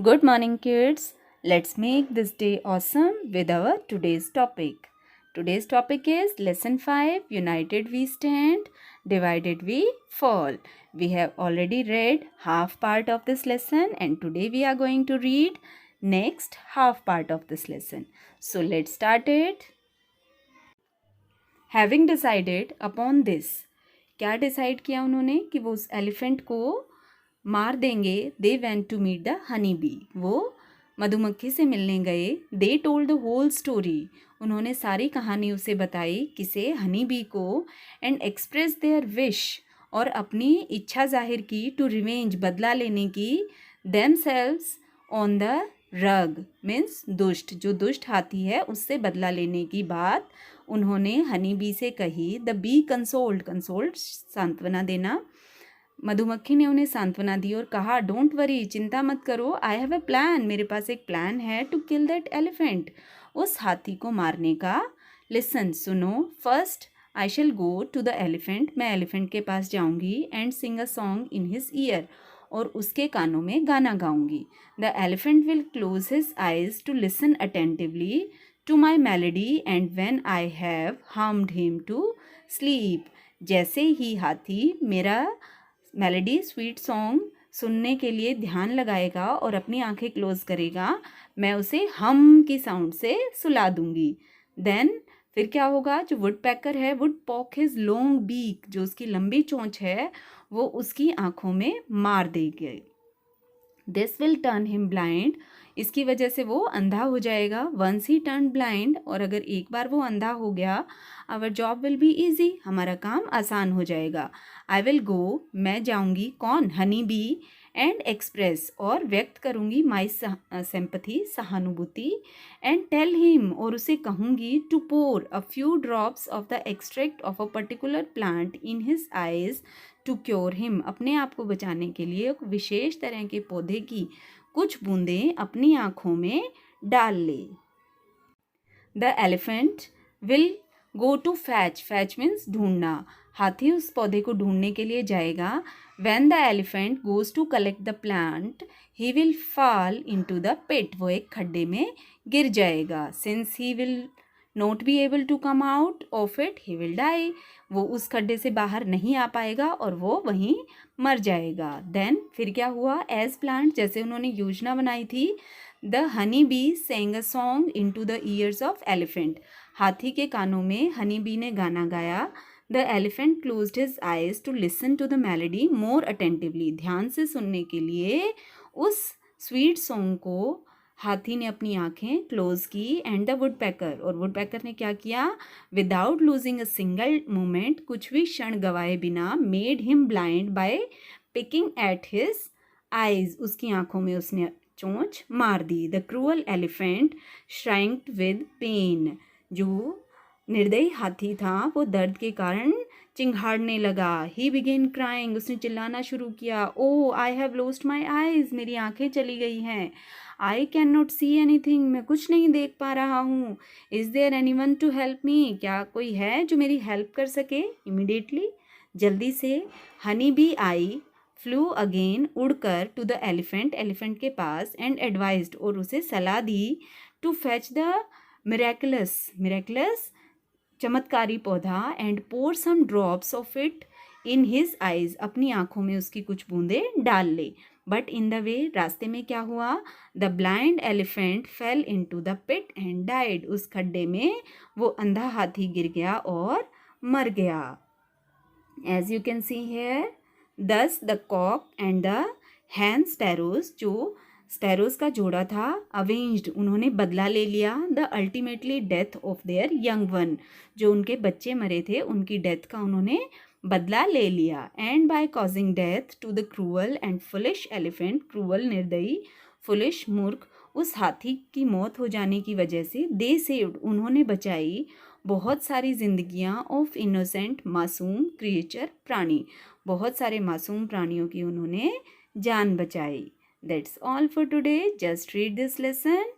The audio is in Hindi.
Good morning, kids. Let's make this day awesome with our today's topic. Today's topic is Lesson 5 United We Stand, Divided We Fall. We have already read half part of this lesson, and today we are going to read next half part of this lesson. So let's start it. Having decided upon this, क्या डिसाइड किया उन्होंने कि वो उस एलिफेंट को मार देंगे. They went to meet the honey bee. वो मधुमक्खी से मिलने गए. They told the whole story. उन्होंने सारी कहानी उसे बताई, किसे, हनी बी को. एंड एक्सप्रेस देयर विश, और अपनी इच्छा जाहिर की, टू रिवेंज, बदला लेने की, them selves on the rug, means दुष्ट, जो दुष्ट हाथी है उससे बदला लेने की बात उन्होंने हनी बी से कही. द बी कंसोल्ड, कंसोल्ड सांत्वना देना. मधुमक्खी ने उन्हें सांत्वना दी और कहा, डोंट वरी, चिंता मत करो, आई हैव अ प्लान, मेरे पास एक प्लान है, टू किल दैट एलिफेंट, उस हाथी को मारने का. लिसन, सुनो. First I shall go to the elephant, मैं एलिफेंट के पास जाऊंगी. And sing a song in his ear, और उसके कानों में गाना गाऊंगी. The elephant will close his eyes to listen attentively to my melody, and when I have harmed him to sleep. जैसे ही हाथी मेरा मेलेडी, स्वीट सॉन्ग सुनने के लिए ध्यान लगाएगा और अपनी आंखें क्लोज करेगा, मैं उसे हम की साउंड से सुला दूंगी. देन फिर क्या होगा, जो वुड पैकर है, would poke his long beak, जो उसकी लंबी चोंच है वो उसकी आंखों में मार देगी. This will turn him blind, इसकी वजह से वो अंधा हो जाएगा. वंस ही टर्न ब्लाइंड, और अगर एक बार वो अंधा हो गया, our job will be easy, हमारा काम आसान हो जाएगा. आई विल गो, मैं जाऊंगी. कौन? Honey bee. एंड एक्सप्रेस, और व्यक्त करूंगी, माई सिंपैथी, सहानुभूति. एंड टेल हिम, और उसे कहूंगी, to pour a few drops of the extract of a particular plant in his eyes to cure him, अपने आप को बचाने के लिए एक विशेष तरह के पौधे की कुछ बूंदें अपनी आँखों में डाल ले. The elephant will go to fetch, fetch means ढूंढना, हाथी उस पौधे को ढूंढने के लिए जाएगा. When the elephant goes to collect the plant, he will fall into the pit, वो एक खड्डे में गिर जाएगा. Since he will not be able to come out of it, he will die, वो उस खड्डे से बाहर नहीं आ पाएगा और वो वहीं मर जाएगा. देन फिर क्या हुआ, एज प्लांट, जैसे उन्होंने योजना बनाई थी, the honey bee sang a song into the ears of elephant, हाथी के कानों में हनी बी ने गाना गाया. The elephant closed his eyes to listen to the melody more attentively, ध्यान से सुनने के लिए उस स्वीट सॉन्ग को हाथी ने अपनी आंखें क्लोज की. एंड द वुड पैकर, और वुड पैकर ने क्या किया, without losing a single moment, कुछ भी क्षण गवाए बिना, made him blind by picking at his eyes, उसकी आंखों में उसने चोंच मार दी. The cruel elephant shrieked with pain, जो निर्दयी हाथी था वो दर्द के कारण चिंघाड़ने लगा. ही बिगेन क्राइंग, उसने चिल्लाना शुरू किया. Oh I have lost my eyes, मेरी आंखें चली गई हैं. I can not see anything, मैं कुछ नहीं देख पा रहा हूँ. Is there anyone to help me, क्या कोई है जो मेरी हेल्प कर सके. इमिडिएटली, जल्दी से, honey bee I, flew again, उड़कर, टू द एलिफेंट, एलिफेंट के पास. एंड एडवाइज्ड, और उसे सलाह दी, to fetch the miraculous, miraculous चमत्कारी पौधा. And pour some drops of it in his eyes, अपनी आंखों में उसकी कुछ बूंदें डाल ले. बट इन द वे, रास्ते में क्या हुआ, the blind elephant fell into the pit and died, उस खड्डे में वो अंधा हाथी गिर गया और मर गया. As you can see here, thus the cock and the hen sparrows, जो स्पैरोज का जोड़ा था, अवेंज्ड, उन्होंने बदला ले लिया, the ultimately death of their young one, जो उनके बच्चे मरे थे उनकी डेथ का उन्होंने बदला ले लिया. And by causing death to the cruel and foolish elephant, cruel निर्दयी, फुलिश मूर्ख, उस हाथी की मौत हो जाने की वजह से, दे सेव्ड, उन्होंने बचाई बहुत सारी जिंदगियां, ऑफ इनोसेंट, मासूम, क्रिएचर, प्राणी, बहुत सारे मासूम प्राणियों की उन्होंने जान बचाई. That's all for today. Just read this lesson